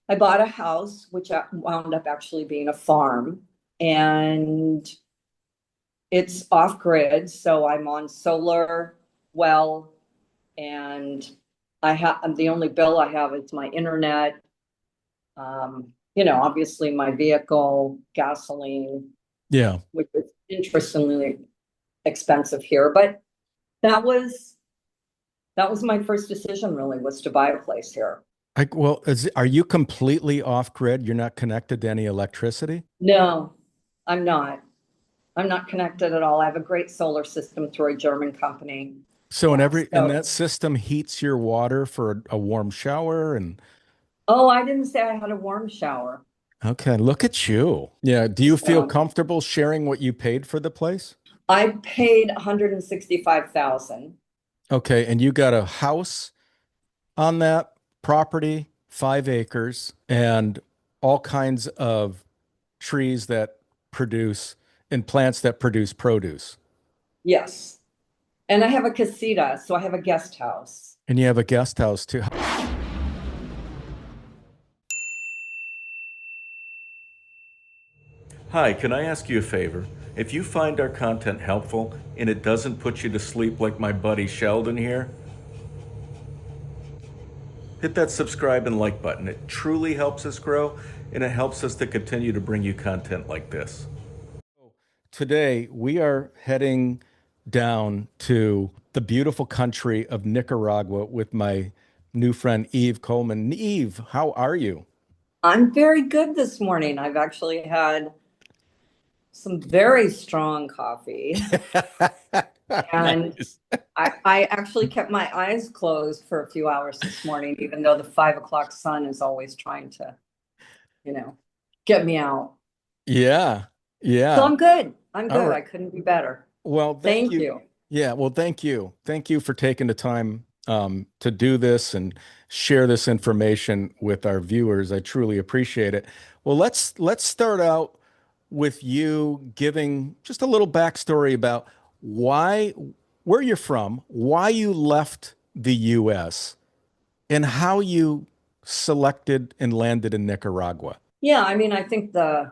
I bought a house, which wound up actually being a farm, and it's off grid. So I'm on solar well, and the only bill I have is my internet. Obviously my vehicle, gasoline, Yeah. which is interestingly expensive here. But that was that was my first decision really was to buy a place here. Are you completely off grid? You're not connected to any electricity? No, I'm not. I'm not connected at all. I have a great solar system through a German company. So Yeah. and that system heats your water for a warm shower and Oh, I didn't say I had a warm shower. okay, look at you. Yeah. Do you feel So comfortable sharing what you paid for the place? I paid 165,000. Okay, and you got a house on that property, 5 acres, and all kinds of trees that produce and plants that produce produce. Yes. And I have a casita, so I have a guest house. And you have a guest house too. Hi, can I ask you a favor? If you find our content helpful and it doesn't put you to sleep like my buddy Sheldon here, hit that subscribe and like button. It truly helps us grow and it helps us to continue to bring you content like this. Today, we are heading down to the beautiful country of Nicaragua with my new friend Eve Kohlman. Eve, how are you? I'm very good this morning. I've actually had some very strong coffee, and Nice. I actually kept my eyes closed for a few hours this morning, even though the 5 o'clock sun is always trying to, you know, get me out. Yeah, So yeah. I'm good. I'm All good. right. I couldn't be better. Well, thank Thank you. you. Yeah, well, thank you. Thank you for taking the time to do this and share this information with our viewers. I truly appreciate it. Well, let's start out with you giving just a little backstory about why, where you're from, why you left the U.S., and how you selected and landed in Nicaragua. Yeah, I mean, I think the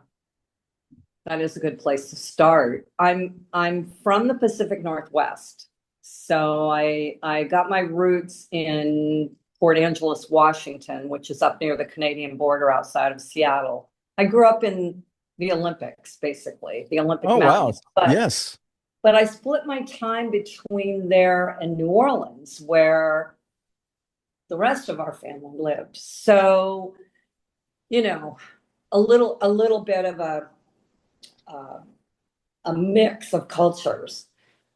that is a good place to start. I'm from the Pacific Northwest. So I got my roots in Port Angeles, Washington, which is up near the Canadian border outside of Seattle. I grew up in the Olympics, basically, the Olympic Oh, wow. Mountains. Yes. But I split my time between there and New Orleans, where the rest of our family lived. So, you know, a little bit of uh, a mix of cultures.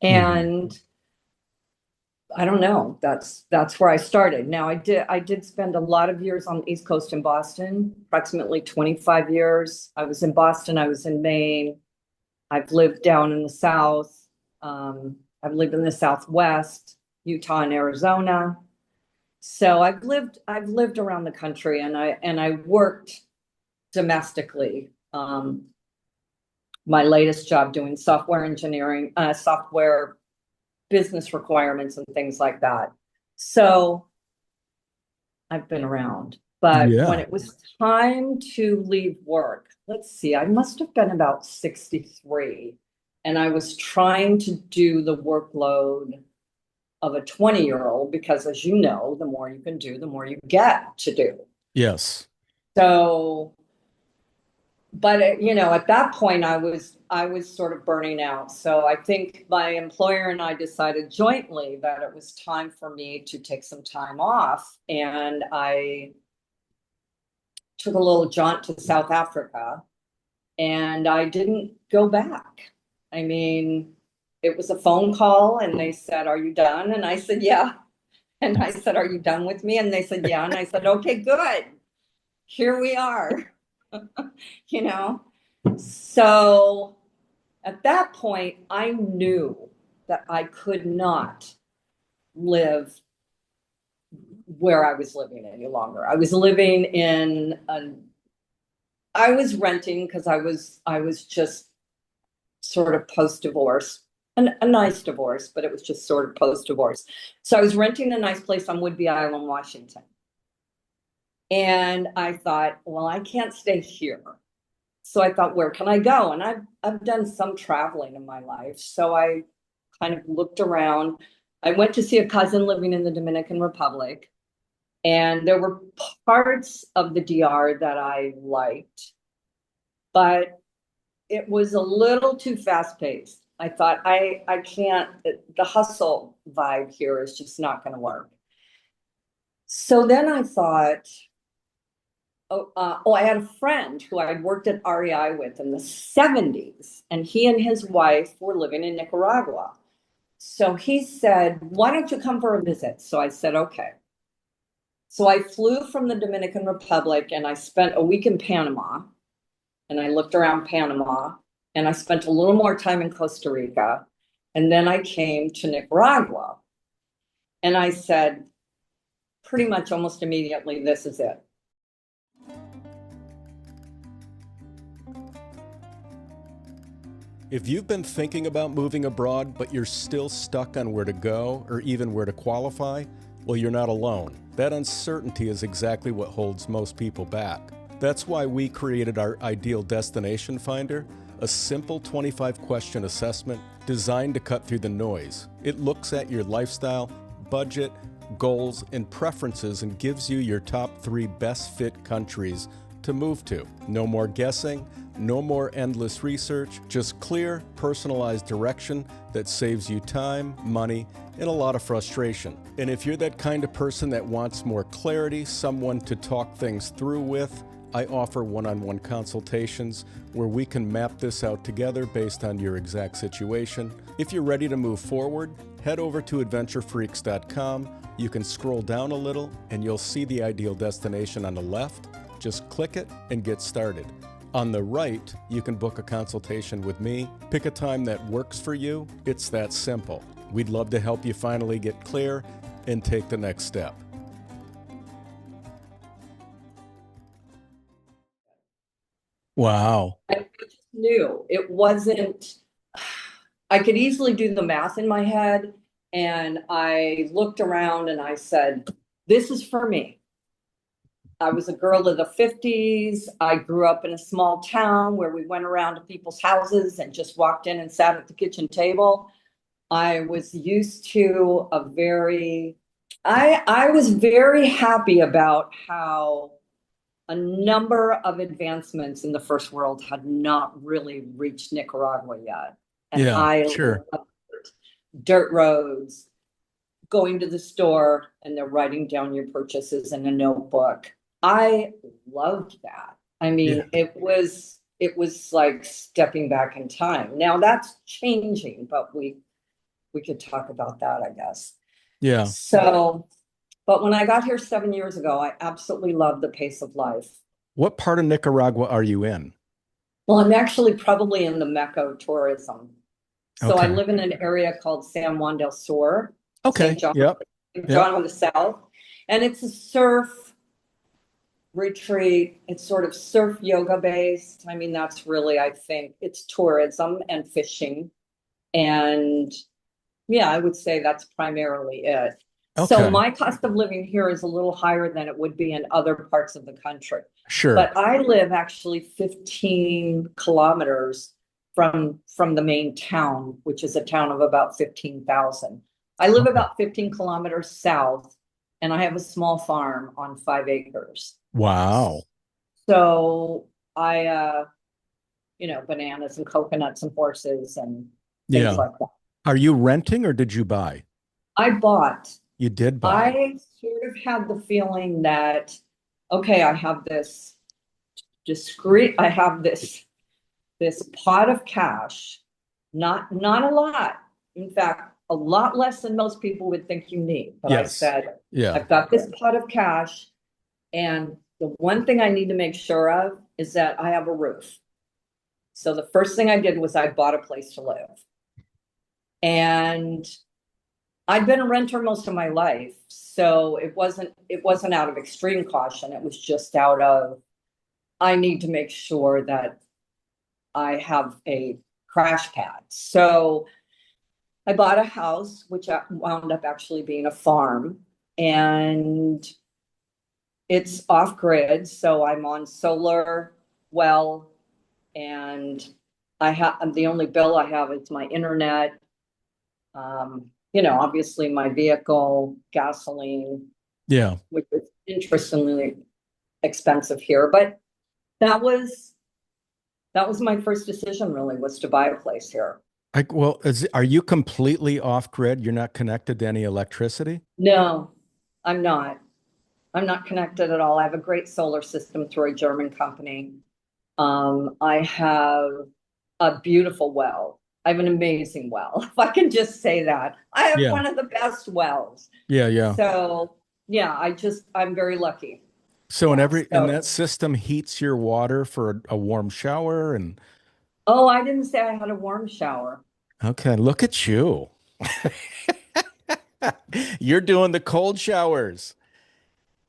Mhm. And I don't know, that's where I started. Now I did spend a lot of years on the East Coast in Boston, approximately 25 years. I was in Boston, I was in Maine. I've lived down in the South. I've lived in the Southwest, Utah and Arizona. So I've lived around the country, and I worked domestically. My latest job doing software engineering, software business requirements and things like that. So I've been around. But when Yeah. it was time to leave work, let's see, I must have been about 63. And I was trying to do the workload of a 20-year-old because, as you know, the more you can do, the more you get to do. Yes. So but at that point I was sort of burning out, so I think my employer and I decided jointly that it was time for me to take some time off, and I took a little jaunt to South Africa, and I didn't go back. I mean, it was a phone call and they said, "Are you done?" And I said, "Yeah." And I said, "Are you done with me?" And they said, "Yeah." And I said, "Okay, good, here we are." you know So at that point, I knew that I could not live where I was living any longer. I was renting because I was just sort of post-divorce, a nice divorce, but it was just sort of post-divorce. So I was renting a nice place on Whidbey Island, Washington. And I thought, well, I can't stay here. So I thought, where can I go? And I've done some traveling in my life. So I kind of looked around. I went to see a cousin living in the Dominican Republic, and there were parts of the DR that I liked, but it was a little too fast paced. I thought I can't, the hustle vibe here is just not going to work. So then I thought, I had a friend who I'd worked at REI with in the 70s, and he and his wife were living in Nicaragua. So he said, why don't you come for a visit? So I said, okay. So I flew from the Dominican Republic and I spent a week in Panama, and I looked around Panama, and I spent a little more time in Costa Rica. And then I came to Nicaragua, and I said, pretty much almost immediately, this is it. If you've been thinking about moving abroad, but you're still stuck on where to go or even where to qualify, well, you're not alone. That uncertainty is exactly what holds most people back. That's why we created our Ideal Destination Finder, a simple 25-question assessment designed to cut through the noise. It looks at your lifestyle, budget, goals, and preferences and gives you your top 3 best fit countries to move to. No more guessing, no more endless research, just clear, personalized direction that saves you time, money, and a lot of frustration. And if you're that kind of person that wants more clarity, someone to talk things through with, I offer one-on-one consultations where we can map this out together based on your exact situation. If you're ready to move forward, head over to adventurefreaks.com. You can scroll down a little and you'll see the ideal destination on the left. Just click it and get started. On the right, you can book a consultation with me. Pick a time that works for you. It's that simple. We'd love to help you finally get clear and take the next step. Wow. I just knew it wasn't, I could easily do the math in my head. And I looked around and I said, this is for me. I was a girl of the 50s. I grew up in a small town where we went around to people's houses and just walked in and sat at the kitchen table. I was used to I was very happy about how a number of advancements in the first world had not really reached Nicaragua yet. And Yeah, I sure. loved dirt roads, going to the store and they're writing down your purchases in a notebook. I loved that. I Yeah. mean, it was like stepping back in time. Now that's changing, but we could talk about that, I guess. Yeah. So, but when I got here 7 years ago, I absolutely loved the pace of life. What part of Nicaragua are you in? Well, I'm actually probably in the Mecca of tourism. So I Okay. live in an area called San Juan del Sur, Okay. St. John, Yep. St. Yep. John on the south. And it's a surf retreat. It's sort of surf yoga based. I mean, that's really, I think, it's tourism and fishing. And yeah, I would say that's primarily it. So Okay. my cost of living here is a little higher than it would be in other parts of the country. Sure. But I live actually 15 kilometers from the main town, which is a town of about 15,000. I live Okay. about 15 kilometers south, and I have a small farm on 5 acres. Wow. So bananas and coconuts and horses and things Yeah. like that. Are you renting or did you buy? I bought. You did buy. I sort of had the feeling that, okay, I have this I have this pot of cash, not a lot. In fact, a lot less than most people would think you need. But I Yes. said, Yeah. I've got this pot of cash, and the one thing I need to make sure of is that I have a roof. So the first thing I did was I bought a place to live. And I'd been a renter most of my life, so it wasn't out of extreme caution. It was just out of, I need to make sure that I have a crash pad. So I bought a house, which wound up actually being a farm, and It's off grid, so I'm on solar well, and the only bill I have is my internet. Obviously my vehicle, gasoline, Yeah. which is interestingly expensive here. But that was that was my first decision really, was to buy a place here. Are you completely off grid? You're not connected to any electricity? No, I'm not. I'm not connected at all. I have a great solar system through a German company. I have a beautiful well. I have an amazing well, if I can just say that. I have Yeah. one of the best wells. Yeah, yeah. So, yeah, I'm very lucky. So Yeah. and So, that system heats your water for a warm shower and oh, I didn't say I had a warm shower. okay, look at you. You're doing the cold showers.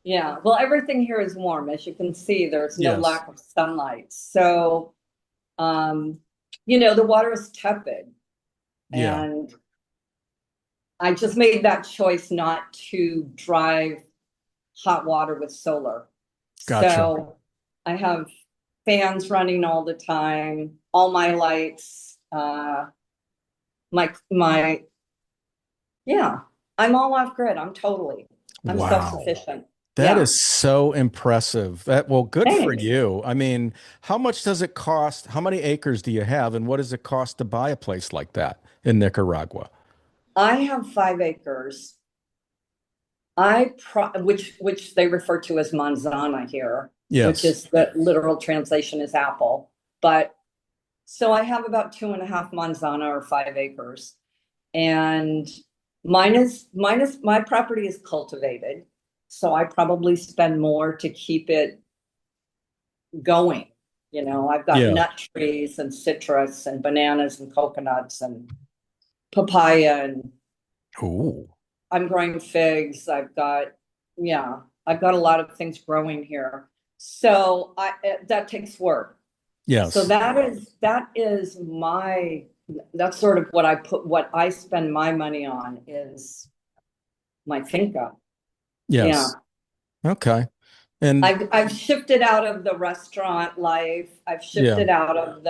Yeah. Well, everything here is warm. As you can see, there's no Yes. lack of sunlight. So, um, the water is tepid. Yeah. And I just made that choice not to drive hot water with solar. Gotcha. So I have fans running all the time, all my lights, my yeah, I'm all off grid. I'm Wow. self-sufficient. That Yeah. is so impressive. Well, good for Thanks. you. I mean, how much does it cost? How many acres do you have, and what does it cost to buy a place like that in Nicaragua? I have 5 acres. Which they refer to as manzana here, which Yes. is the literal translation is apple. But so I have about 2.5 manzana or 5 acres. And my property is cultivated. So I probably spend more to keep it going. I've got Yeah. nut trees and citrus and bananas and coconuts and papaya, and Ooh. I'm growing figs. Yeah, I've got a lot of things growing here. So that takes work. So Yes. that's sort of what I spend my money on is my finca. Yeah. Yes. Okay. And I've shifted out of the restaurant life. I've yeah. shifted out of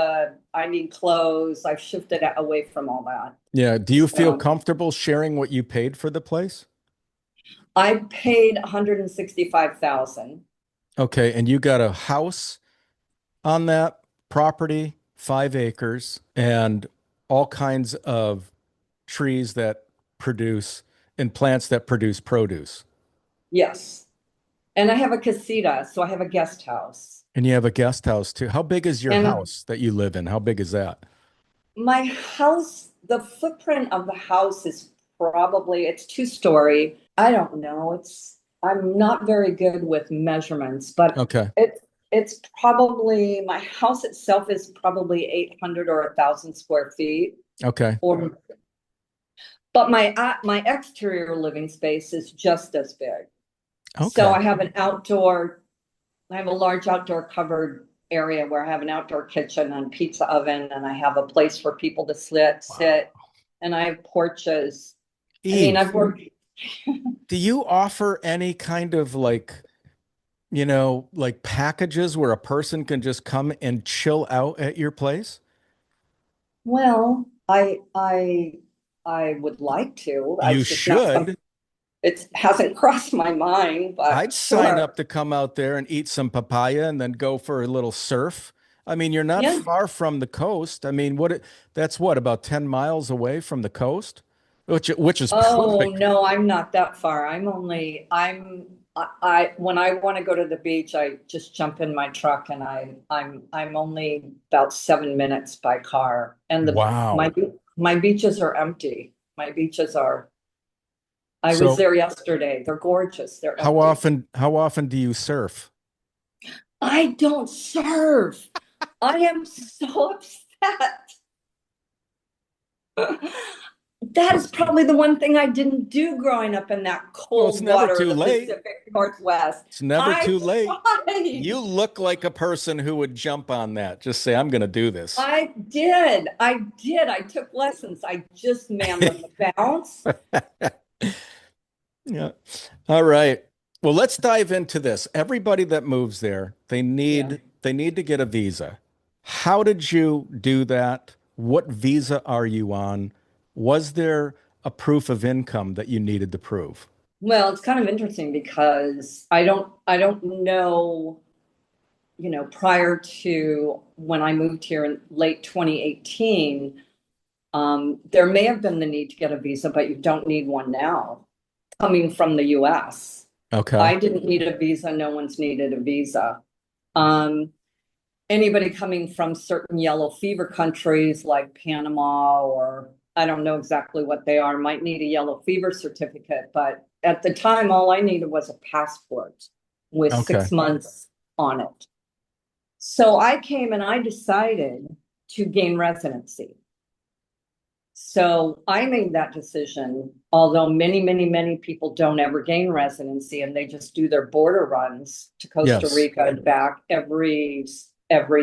I need clothes. I've shifted away from all that. Yeah. Do you feel So comfortable sharing what you paid for the place? I paid 165,000. Okay. And you got a house on that property, 5 acres, and all kinds of trees that produce and plants that produce produce. Yes. And I have a casita, so I have a guest house. And you have a guest house too. How big is your And house that you live in? How big is that? my house, the footprint of the house is it's 2 story. I don't know. I'm not very good with measurements, but Okay. it's probably, my house itself is probably 800 or 1,000 square feet. Okay. Or, but my exterior living space is just as big. So Okay. I have a large outdoor covered area where I have an outdoor kitchen and pizza oven, and I have a place for people to Wow. sit, and I have porches. I mean, Eve, I've worked. do you offer any kind of like packages where a person can just come and chill out at your place? Well, I would like to. You It's just not something. should. It hasn't crossed my mind, but I'd sign sure. up to come out there and eat some papaya and then go for a little surf. I mean, you're not Yeah. far from the coast. I mean, that's about 10 miles away from the coast, which is Oh perfect. no, I'm not that far. When I want to go to the beach, I just jump in my truck, and I'm only about 7 minutes by car. And Wow. my beaches are empty. I was So there yesterday. They're gorgeous. They're how empty. often do you surf? I don't serve. I am so upset. That is probably the one thing I didn't do growing up in that Well, it's cold never water of too the late. Pacific Northwest. It's never I too late. tried. You look like a person who would jump on that. Just say, I'm going to do this. I did. I did. I took lessons. Man, the bounce. Yeah. All right. Well, let's dive into this. Everybody that moves there, Yeah. they need to get a visa. How did you do that? What visa are you on? Was there a proof of income that you needed to prove? Well, it's kind of interesting because I don't know, prior to when I moved here in late 2018, there may have been the need to get a visa, but you don't need one now coming from the US. Okay. I didn't need a visa. No one's needed a visa. Um, Anybody coming from certain yellow fever countries like Panama, or I don't know exactly what they are, might need a yellow fever certificate. But at the time, all I needed was a passport with Okay. 6 months on it. So I came and I decided to gain residency. So I made that decision, although many people don't ever gain residency and they just do their border runs to Costa Yes. Rica and back every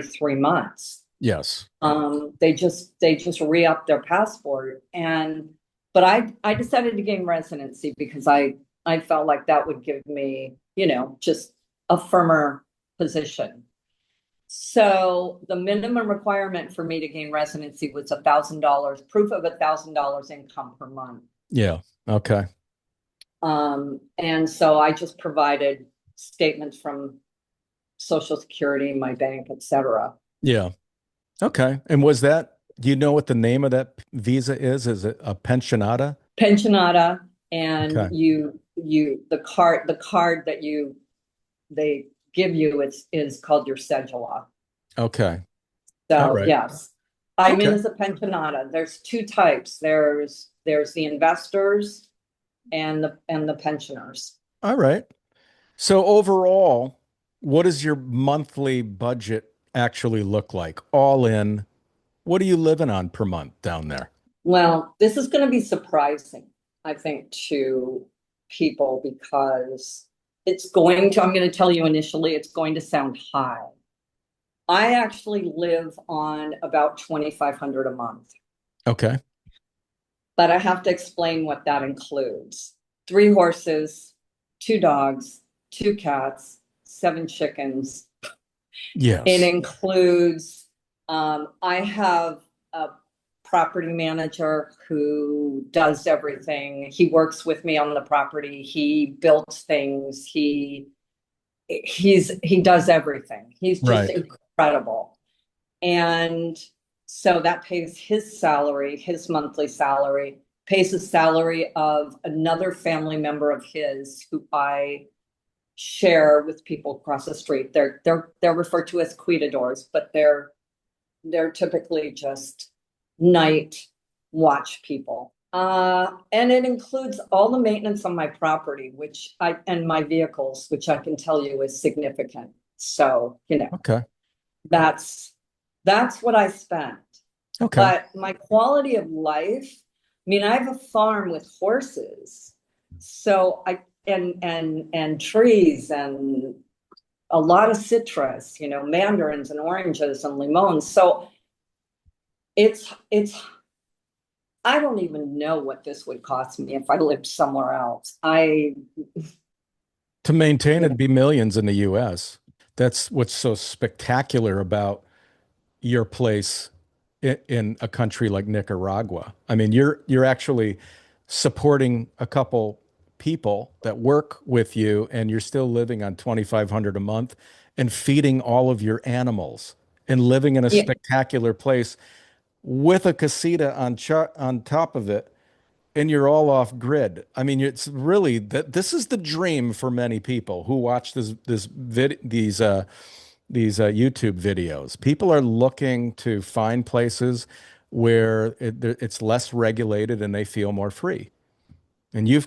3 months. Yes. They just re-up their passport. But I decided to gain residency because I felt like that would give me, just a firmer position. So the minimum requirement for me to gain residency was $1,000, proof of $1,000 income per month. Yeah. Okay. And so I just provided statements from Social Security, my bank, etc. Yeah. Okay. And was that, do you know what the name of that visa is? Is it a pensionata? Pensionata, and Okay. the card that they give you is called your cedula. Okay. All So right. yes, I'm in Okay. as a pensionata. There's two types. There's the investors and the pensioners. All right. So overall, what does your monthly budget actually look like? All in, what are you living on per month down there? Well, this is going to be surprising, I think, to people because I'm going to tell you initially, it's going to sound high. I actually live on about 2,500 a month, Okay. but I have to explain what that includes. 3 horses, 2 dogs, 2 cats, 7 chickens. It Yes. includes, I have a property manager who does everything. He works with me on the property. He builds things. He does everything. He's just Right. incredible. And so that pays his salary, his monthly salary, pays the salary of another family member of his who I share with people across the street. They're referred to as cuidadors, but they're typically just night watch people. And it includes all the maintenance on my property, and my vehicles, which I can tell you is significant. So, Okay. that's that's what I spent. Okay. But my quality of life, I mean, I have a farm with horses, so I and trees and a lot of citrus, mandarins and oranges and limons. So it's I don't even know what this would cost me if I lived somewhere else. To maintain You it'd know, be millions in the US. That's what's so spectacular about your place in a country like Nicaragua. I mean, you're actually supporting a couple people that work with you and you're still living on 2,500 a month and feeding all of your animals and living in a yeah, spectacular place with a casita on top of it, and you're all off grid. I mean, it's really that this is the dream for many people who watch these YouTube videos. People are looking to find places where it's less regulated and they feel more free. And yeah,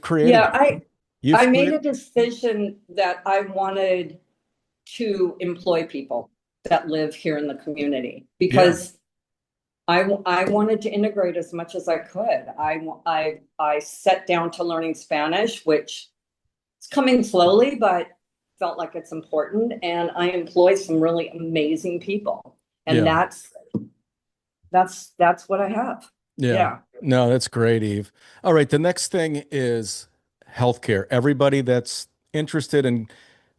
I you've made created, a decision that I wanted to employ people that live here in the community yeah, because I wanted to integrate as much as I could. I set down to learning Spanish, which is coming slowly, but felt like it's important. And I employ some really amazing people, and yeah, that's what I have. yeah. Yeah. No, that's great, Eve. All right, the next thing is healthcare. Everybody that's interested in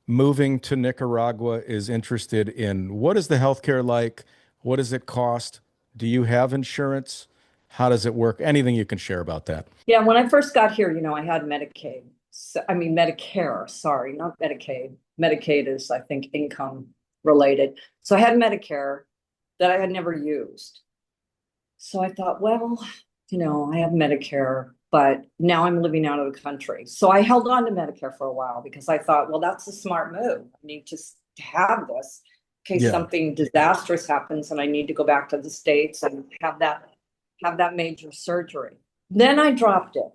moving to Nicaragua is interested in what is the healthcare like? What does it cost? Do you have insurance? How does it work? Anything you can share about that. Yeah, when I first got here, I had Medicaid. So, I mean, Medicare, sorry, not Medicaid. Medicaid is, I think, income related. So I had Medicare that I had never used. So I thought, well, I have Medicare, but now I'm living out of the country. So I held on to Medicare for a while because I thought, well, that's a smart move. I need to have this in case Yeah. something disastrous happens and I need to go back to the States and have that major surgery. Then I dropped it.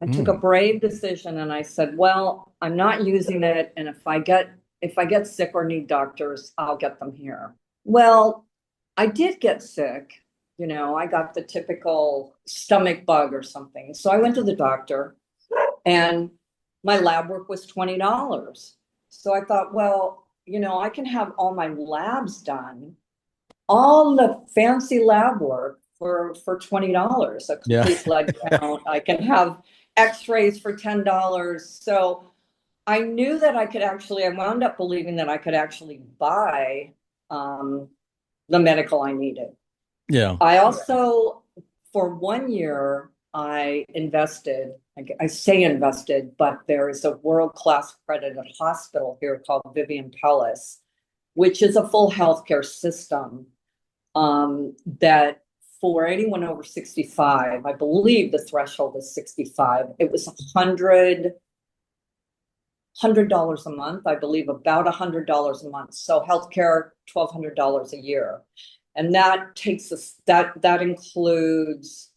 I took a Mm. brave decision and I said, well, I'm not using it. And if I get sick or need doctors, I'll get them here. Well, I did get sick. I got the typical stomach bug or something. So I went to the doctor and my lab work was $20. So I thought, well, I can have all my labs done, all the fancy lab work for $20, a Yeah. complete blood count. I can have x-rays for $10. So I wound up believing that I could actually buy the medical I needed. Yeah. I also, for 1 year, I invested, I say invested, but there is a world-class accredited hospital here called Vivian Pellis, which is a full healthcare system that for anyone over 65, I believe the threshold is 65. It was $100 a month, I believe about $100 a month. So healthcare, $1,200 a year. And that takes us, that includes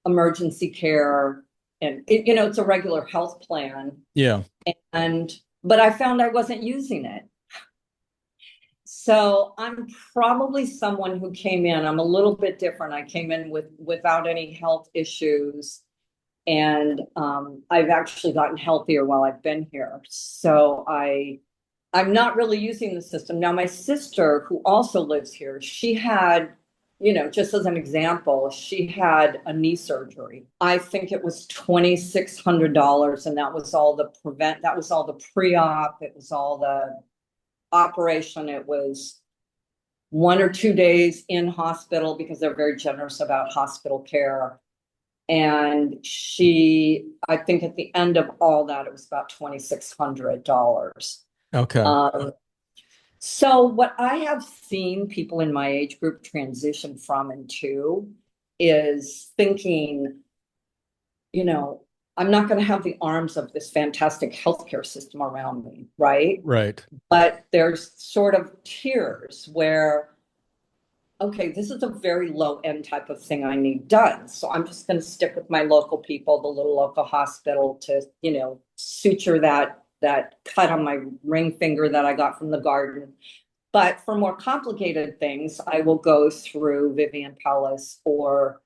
emergency care and it's a regular health plan. Yeah. But I found I wasn't using it. So I'm probably someone who came in, I'm a little bit different. I came in without any health issues. And I've actually gotten healthier while I've been here. So I'm not really using the system. Now, my sister, who also lives here, she had, just as an example, she had a knee surgery. I think it was $2,600, and that was all the pre-op, it was all the operation. It was 1 or 2 days in hospital because they're very generous about hospital care. And I think at the end of all that, it was about $2,600. Okay. So what I have seen people in my age group transition from and to is thinking, I'm not going to have the arms of this fantastic healthcare system around me, right? Right. But there's sort of tiers where, okay, this is a very low end type of thing I need done. So I'm just going to stick with my local people, the little local hospital to, suture that cut on my ring finger that I got from the garden. But for more complicated things, I will go through Vivian Pellis or,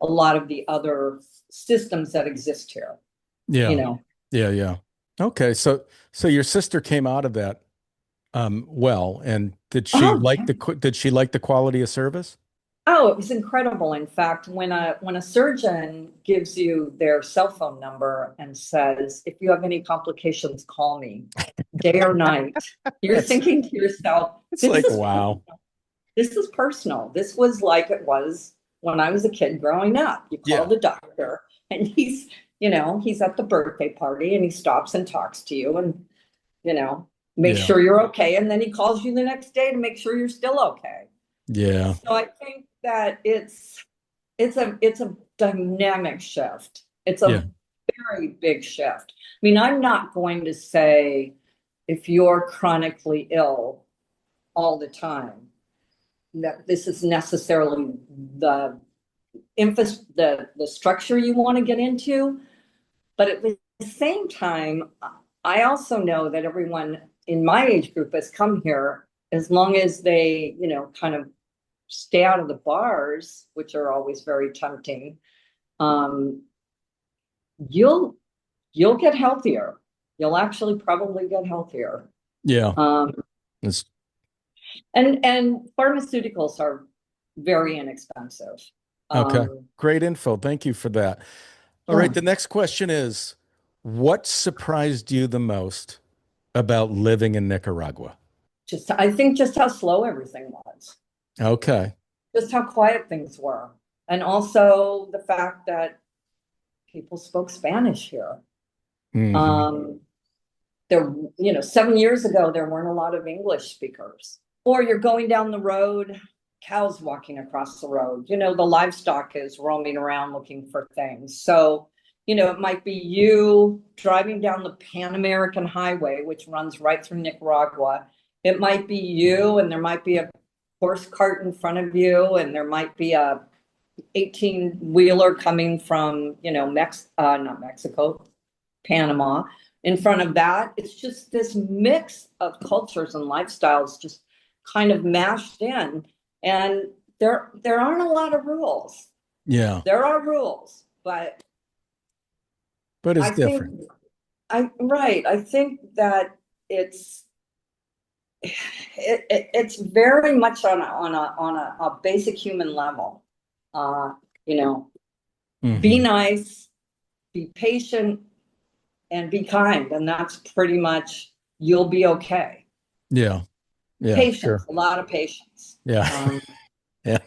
a lot of the other systems that exist here, Yeah. Yeah. Yeah. Okay. So your sister came out of that well, and Oh, did she like the quality of service? Oh, it was incredible. In fact, when a surgeon gives you their cell phone number and says, if you have any complications, call me, day or night, you're That's thinking to yourself, it's like wow. this is personal. This was like it was when I was a kid growing up. You call Yeah. the doctor and he's at the birthday party and he stops and talks to you and, make Yeah. sure you're okay. And then he calls you the next day to make sure you're still okay. Yeah. So I think that it's a dynamic shift. It's Yeah. a very big shift. I mean, I'm not going to say if you're chronically ill all the time that this is necessarily the the structure you want to get into, but at the same time, I also know that everyone in my age group has come here as long as they, kind of stay out of the bars, which are always very tempting, um, you'll you'll get healthier. You'll actually probably get healthier. Yeah. Um, It's and pharmaceuticals are very inexpensive. okay. Um, Great info. Thank you for that. All right. yeah. The next question is, What surprised you the most about living in Nicaragua? Just, I think just how slow everything was, Okay. just how quiet things were. And also the fact that people spoke Spanish here. Hmm. Um, there, 7 years ago, there weren't a lot of English speakers. Or you're going down the road, cows walking across the road. The livestock is roaming around looking for things. So, it might be you driving down the Pan American Highway, which runs right through Nicaragua. It might be you, and there might be a horse cart in front of you, and there might be a 18-wheeler coming from, not Mexico, Panama. In front of that, it's just this mix of cultures and lifestyles just kind of mashed in. And there aren't a lot of rules. Yeah, There are rules, but but it's I think different. I think that it's it's very much on a basic human level. Uh, you know, be Hmm. nice, be patient, and be kind, and that's pretty much you'll be okay. Yeah, yeah, Patience, sure. a lot of patience. Yeah. Um, Yeah.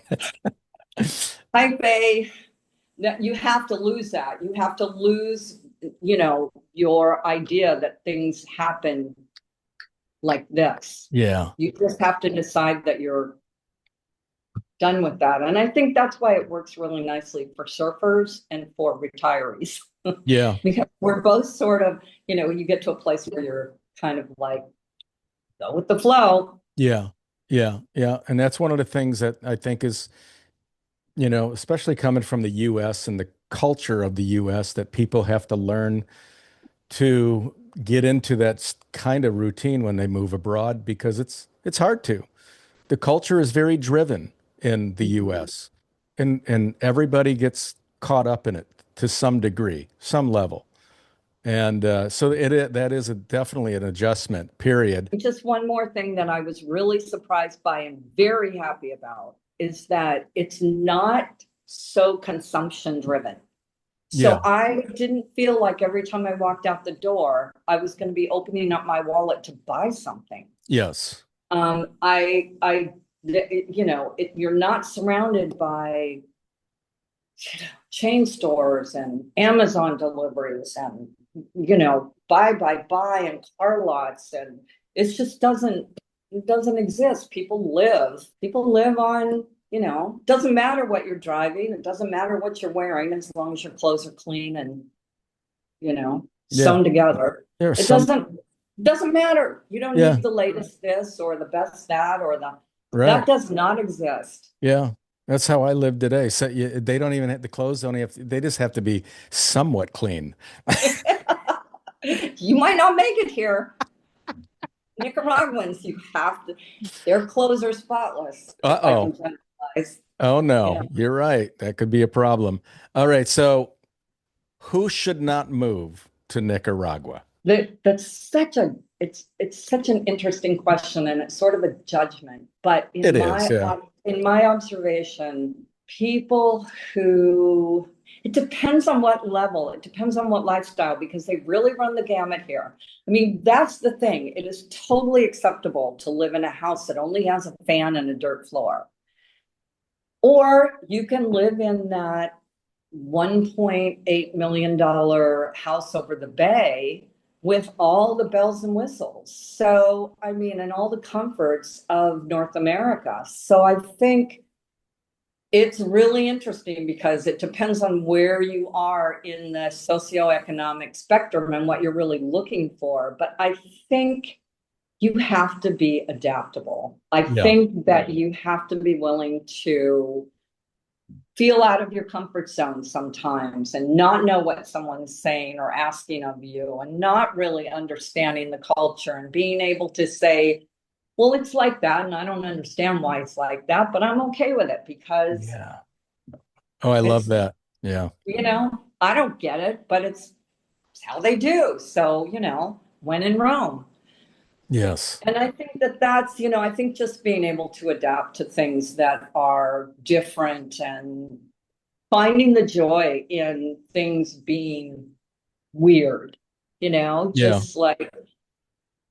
Type A, you have to lose that. You have to lose, your idea that things happen like this. Yeah. You just have to decide that you're done with that. And I think that's why it works really nicely for surfers and for retirees. Yeah. Because we're both sort of, you get to a place where you're kind of like, go with the flow. Yeah. Yeah. Yeah. And that's one of the things that I think is, especially coming from the US and the culture of the US, that people have to learn to get into that kind of routine when they move abroad because it's hard to. The culture is very driven in the US, and everybody gets caught up in it to some degree, some level. And so that is definitely an adjustment period. Just one more thing that I was really surprised by and very happy about is that it's not so consumption driven. Yeah. So I didn't feel like every time I walked out the door, I was going to be opening up my wallet to buy something. Yes. You're not surrounded by chain stores and Amazon deliveries and buy and car lots, and it doesn't exist. People live on, doesn't matter what you're driving, it doesn't matter what you're wearing as long as your clothes are clean and Yeah. sewn together. There's It some, doesn't matter. You don't yeah, need the latest this or the best that or right. that does not exist. Yeah. That's how I live today. So they don't even have the clothes, don't have, they just have to be somewhat clean. You might not make it here. Nicaraguans, you have to, their clothes are spotless, if I can Uh-oh. generalize. Oh Yeah. no, you're right. That could be a problem. All right. So who should not move to Nicaragua? That's it's such an interesting question, and it's sort of a judgment. But It is, yeah. in my observation, people who, it depends on what level, it depends on what lifestyle, because they really run the gamut here. I mean, that's the thing. It is totally acceptable to live in a house that only has a fan and a dirt floor. Or you can live in that $1.8 million house over the bay with all the bells and whistles. So, I mean, and all the comforts of North America. So I think it's really interesting because it depends on where you are in the socioeconomic spectrum and what you're really looking for. But I think you have to be adaptable. I Yeah. think that you have to be willing to feel out of your comfort zone sometimes and not know what someone's saying or asking of you and not really understanding the culture and being able to say, well, it's like that and I don't understand why it's like that, but I'm okay with it because Yeah. Oh, I love it's, that. Yeah. I don't get it, but it's how they do. So, when in Rome. Yes. And I think that I think just being able to adapt to things that are different and finding the joy in things being weird. Yeah. just like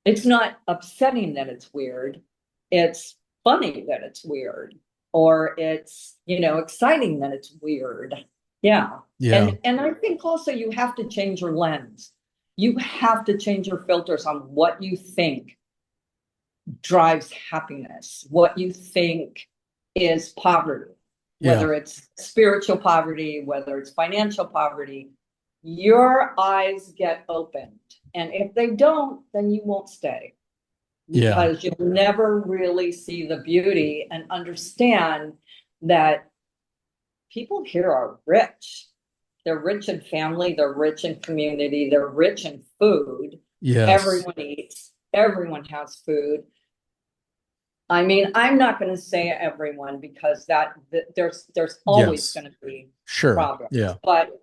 it's not upsetting that it's weird. It's funny that it's weird, or it's, exciting that it's weird. Yeah. Yeah. And I think also you have to change your lens. You have to change your filters on what you think drives happiness, what you think is poverty, Yeah. whether it's spiritual poverty, whether it's financial poverty. Your eyes get opened. And if they don't, then you won't stay, Yeah. because you'll never really see the beauty and understand that people here are rich. They're rich in family, they're rich in community, they're rich in food. Yes. Everyone eats, everyone has food. I mean, I'm not going to say everyone, because there's always Yes. going to be Sure. problems. Yeah. But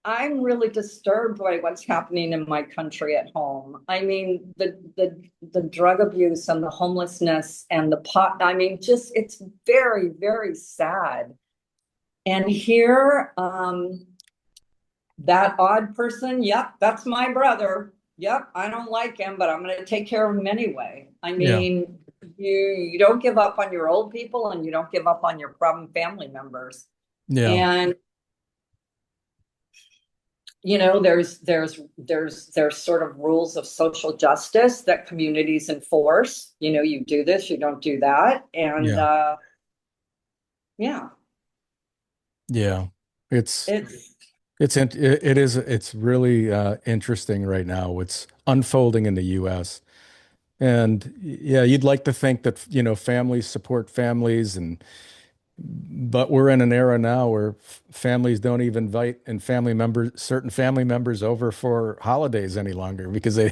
I'm really disturbed by what's happening in my country at home. I mean, the drug abuse and the homelessness and the pot. I mean, just it's very, very sad. And here, that odd person, yep, that's my brother. Yep, I don't like him, but I'm going to take care of him anyway. I Yeah. mean, you don't give up on your old people, and you don't give up on your problem family members. Yeah. And there's sort of rules of social justice that communities enforce. You do this, you don't do that. And Yeah. yeah, Yeah. It's it's it's really interesting right now what's unfolding in the US. And yeah, you'd like to think that, families support families, and but we're in an era now where families don't even invite certain family members over for holidays any longer, because they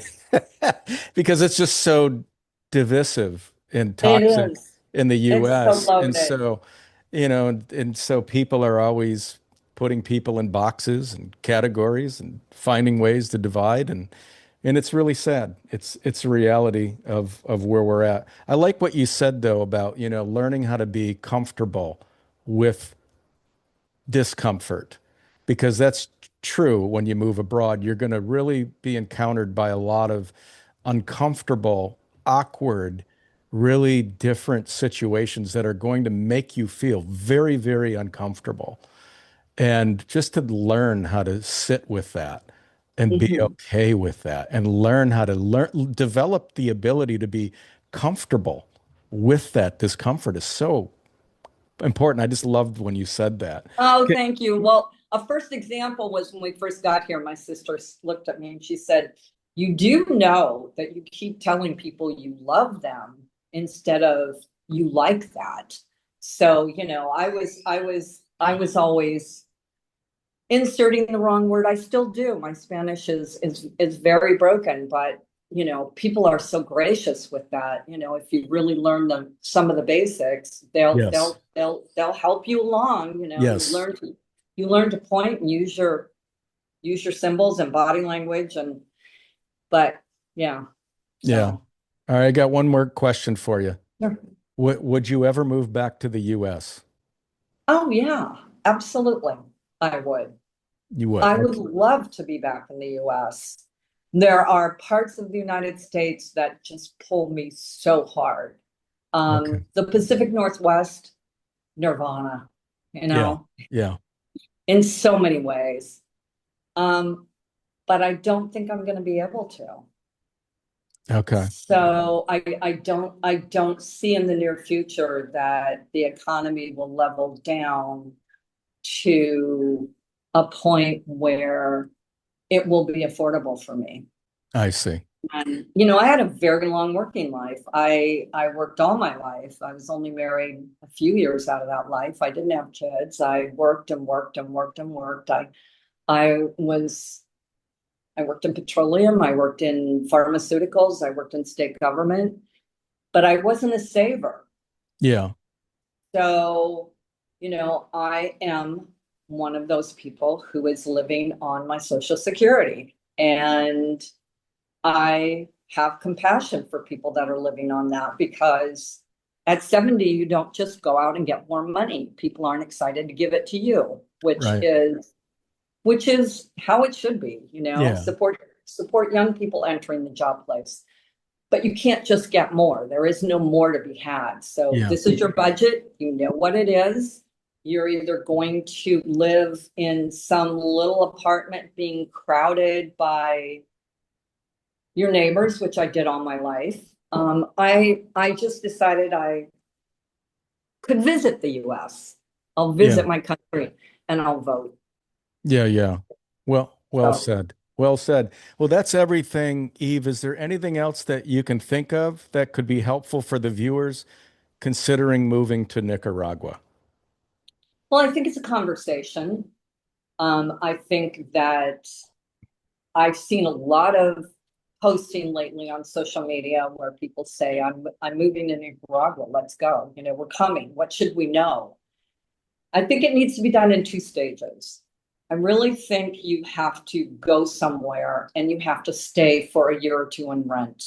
because it's just so divisive and it toxic is in the it's so US. And loaded. so, and so people are always putting people in boxes and categories and finding ways to divide, and it's really sad. It's a reality of where we're at. I like what you said though about, learning how to be comfortable with discomfort, because that's true. When you move abroad, you're going to really be encountered by a lot of uncomfortable, awkward, really different situations that are going to make you feel very, very uncomfortable. And just to learn how to sit with that and be Mhm. okay with that, and learn how to develop the ability to be comfortable with that discomfort is so important. I just loved when you said that. Oh, Okay. thank you. Well, a first example was when we first got here. My sister looked at me and she said, "You do know that you keep telling people you love them instead of you like that." So, I was always inserting the wrong word. I still do. My Spanish is very broken, but people are so gracious with that. If you really learn some of the basics, they'll Yes. they'll they'll they'll help you along. Yes. You learn to point and use your symbols and body language. But yeah, Yeah. so All right. I got one more question for you. sure. Would you ever move back to the US? Oh yeah, absolutely. I would. You would. I would Okay. love to be back in the US. There are parts of the United States that just pull me so hard. Okay. The Pacific Northwest, Nirvana, you Yeah. know, Yeah. in so many ways. Um, but I don't think I'm going to be able to. Okay. So I don't see in the near future that the economy will level down to a point where it will be affordable for me. I see. And I had a very long working life. I worked all my life. I was only married a few years out of that life. I didn't have kids. I worked and worked and worked and worked. I was I worked in petroleum, I worked in pharmaceuticals, I worked in state government, but I wasn't a saver. Yeah. So, I am one of those people who is living on my Social Security. And I have compassion for people that are living on that, because at 70, you don't just go out and get more money. People aren't excited to give it to you, which Right. is which is how it should be, Yeah. support young people entering the job place. But you can't just get more. There is no more to be had. So Yeah. this is your budget. You know what it is. You're either going to live in some little apartment being crowded by your neighbors, which I did all my life. I just decided I could visit the US. I'll Yeah. visit my country and I'll vote. Yeah. Yeah. Well So, said. Well said. Well, that's everything, Eve. Is there anything else that you can think of that could be helpful for the viewers considering moving to Nicaragua? well, I think it's a conversation. I think that I've seen a lot of posting lately on social media where people say, I'm moving to Nicaragua, let's go. We're coming. What should we know? I think it needs to be done in two stages. I really think you have to go somewhere and you have to stay for a year or two and rent.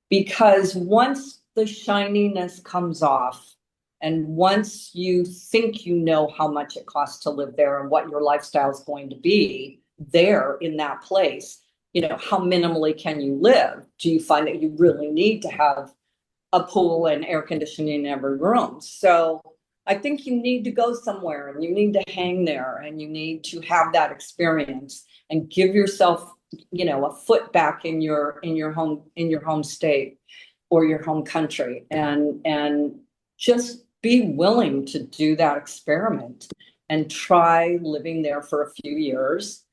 Because once the shininess comes off, and once you think you know how much it costs to live there and what your lifestyle is going to be there in that place, how minimally can you live? Do you find that you really need to have a pool and air conditioning in every room? So I think you need to go somewhere and you need to hang there and you need to have that experience and give yourself, a foot back in your home state or your home country, and just be willing to do that experiment and try living there for a few years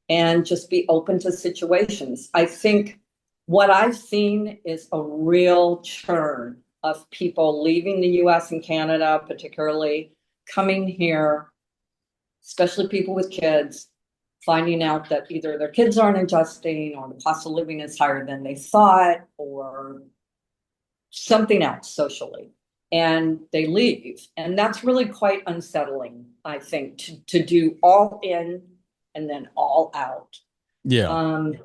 and just be open to situations. I think what I've seen is a real churn of people leaving the US and Canada, particularly coming here, especially people with kids, finding out that either their kids aren't adjusting or the cost of living is higher than they thought or something else socially. And they leave. And that's really quite unsettling, I think, to do all in and then all out. Yeah. Um,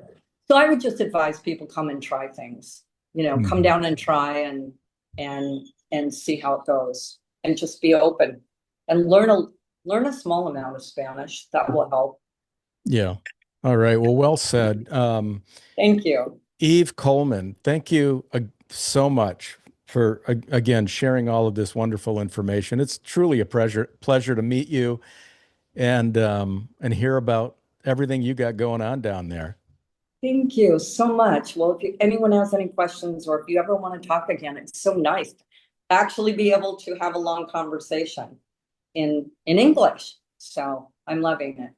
so I would just advise people come and try things, come Mhm. down and try and see how it goes and just be open and learn a small amount of Spanish. That will help. Yeah. All right. Well, well said. Thank you. Eve Kohlman, thank you so much for again sharing all of this wonderful information. It's truly a pleasure to meet you and hear about everything you got going on down there. Thank you so much. Well, if anyone has any questions or if you ever want to talk again, it's so nice to actually be able to have a long conversation in English. So I'm loving it.